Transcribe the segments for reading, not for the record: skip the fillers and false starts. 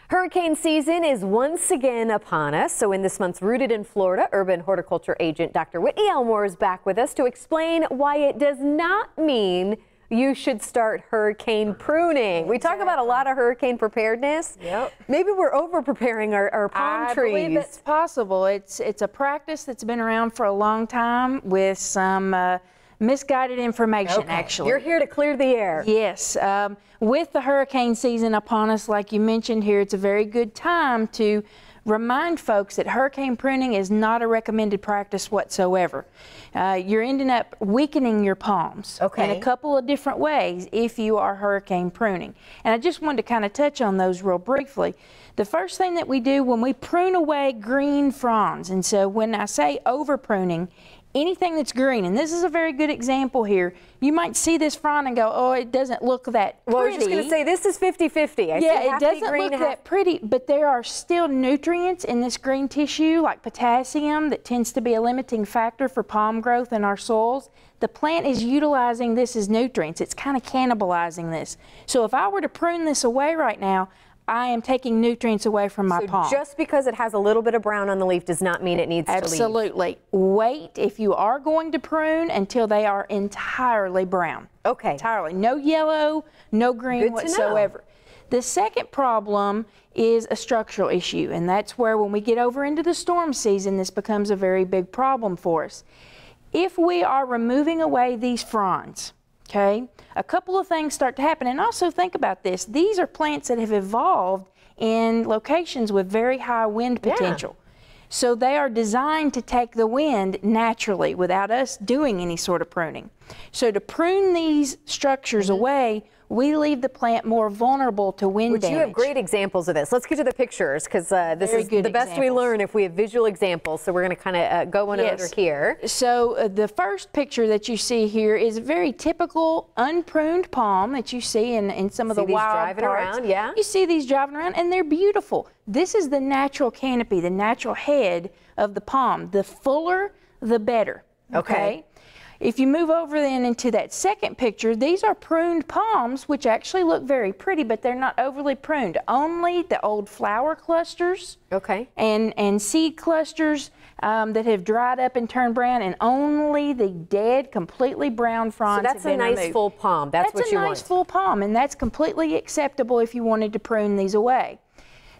Hurricane season is once again upon us. So in this month's Rooted in Florida, urban horticulture agent Dr. Whitney Elmore is back with us to explain why it does not mean you should start hurricane pruning. We talk about a lot of hurricane preparedness. Yep. Maybe we're over preparing our palm trees. I believe it's possible. It's a practice that's been around for a long time with some misguided information, actually. You're here to clear the air. Yes. With the hurricane season upon us, like you mentioned here, it's a very good time to remind folks that hurricane pruning is not a recommended practice whatsoever. You're ending up weakening your palms in a couple of different ways if you are hurricane pruning. And I just wanted to kind of touch on those real briefly. The first thing that we do when we prune away green fronds, and so when I say over pruning, anything that's green, and this is a very good example here, you might see this frond and go, oh, it doesn't look that pretty. Well, I was just going to say, this is 50-50. Yeah, it doesn't look that pretty, but there are still nutrients in this green tissue, like potassium, that tends to be a limiting factor for palm growth in our soils. The plant is utilizing this as nutrients. It's kind of cannibalizing this. So if I were to prune this away right now, I am taking nutrients away from my palm. Just because it has a little bit of brown on the leaf does not mean it needs to leave. Absolutely. Wait, if you are going to prune, until they are entirely brown. Okay. Entirely. No yellow, no green whatsoever. The second problem is a structural issue, and that's where when we get over into the storm season, this becomes a very big problem for us. If we are removing away these fronds, okay, a couple of things start to happen. And also think about this. These are plants that have evolved in locations with very high wind potential. So they are designed to take the wind naturally without us doing any sort of pruning. So to prune these structures away, we leave the plant more vulnerable to wind damage. You have great examples of this. Let's get to the pictures, because this is the best we learn if we have visual examples. So we're going to kind of go in order here. So the first picture that you see here is a very typical unpruned palm that you see in some of the wild parts. You see these driving around, and they're beautiful. This is the natural canopy, the natural head of the palm. The fuller, the better. Okay. If you move over then into that second picture, these are pruned palms, which actually look very pretty, but they're not overly pruned. Only the old flower clusters and seed clusters that have dried up and turned brown, and only the dead, completely brown fronds have been removed. So that's a nice full palm. That's what you want. That's a nice full palm, and that's completely acceptable if you wanted to prune these away.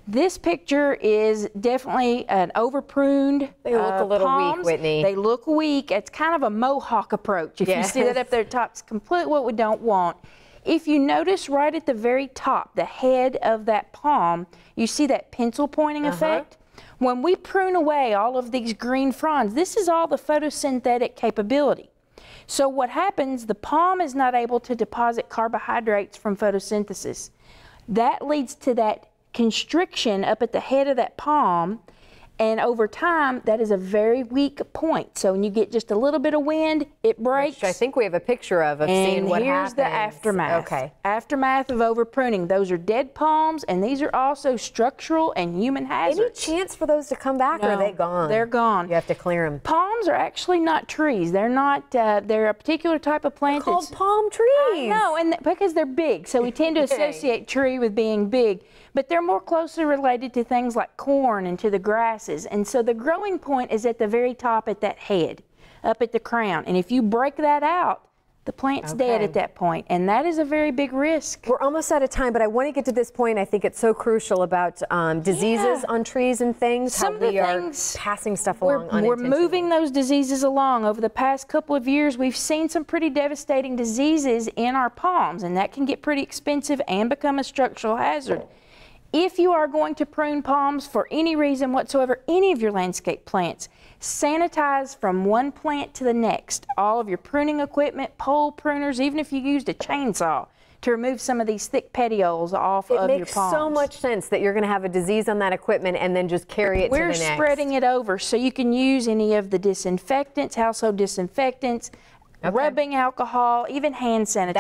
This picture is definitely an over-pruned They look a little palms. weak, Whitney. They look weak. It's kind of a mohawk approach. If you see that up there at the top, it's completely what we don't want. If you notice right at the very top, the head of that palm, you see that pencil pointing effect? When we prune away all of these green fronds, this is all the photosynthetic capability. So what happens, the palm is not able to deposit carbohydrates from photosynthesis. That leads to that constriction up at the head of that palm, and over time that is a very weak point. So when you get just a little bit of wind, it breaks. Which I think we have a picture of seeing what happens. Here's the aftermath. Aftermath of over pruning. Those are dead palms, and these are also structural and human hazards. Any chance for those to come back, or are they gone? They're gone. You have to clear them. Palms are actually not trees. They're not, they're a particular type of plant. They're called palm trees. No, and because they're big, so we tend to associate tree with being big, but they're more closely related to things like corn and to the grasses. And so the growing point is at the very top at that head, up at the crown. And if you break that out, the plant's dead at that point, and that is a very big risk. We're almost out of time, but I want to get to this point. I think it's so crucial about diseases on trees and things. Some of the things passing stuff along unintentionally. We're moving those diseases along. Over the past couple of years, we've seen some pretty devastating diseases in our palms, and that can get pretty expensive and become a structural hazard. If you are going to prune palms for any reason whatsoever, any of your landscape plants, sanitize from one plant to the next. All of your pruning equipment, pole pruners, even if you used a chainsaw to remove some of these thick petioles off of your palms. It makes so much sense that you're going to have a disease on that equipment and then just carry it to the next. We're spreading it over, so you can use any of the disinfectants, household disinfectants, rubbing alcohol, even hand sanitizers.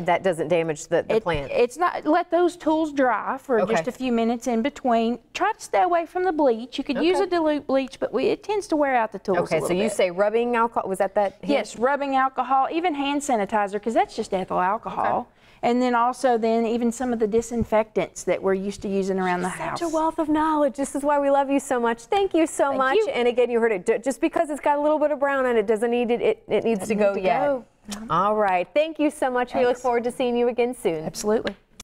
That doesn't damage the plant. It's not. Let those tools dry for just a few minutes in between. Try to stay away from the bleach. You could use a dilute bleach, but it tends to wear out the tools a little bit. So you say rubbing alcohol. Was that? Yes, rubbing alcohol, even hand sanitizer, because that's just ethyl alcohol. And then also even some of the disinfectants that we're used to using around the house. Such a wealth of knowledge. This is why we love you so much. Thank you so much. And again, you heard it. Just because it's got a little bit of brown on it doesn't need it. It needs to go yet. All right. Thank you so much. Thanks. We look forward to seeing you again soon. Absolutely.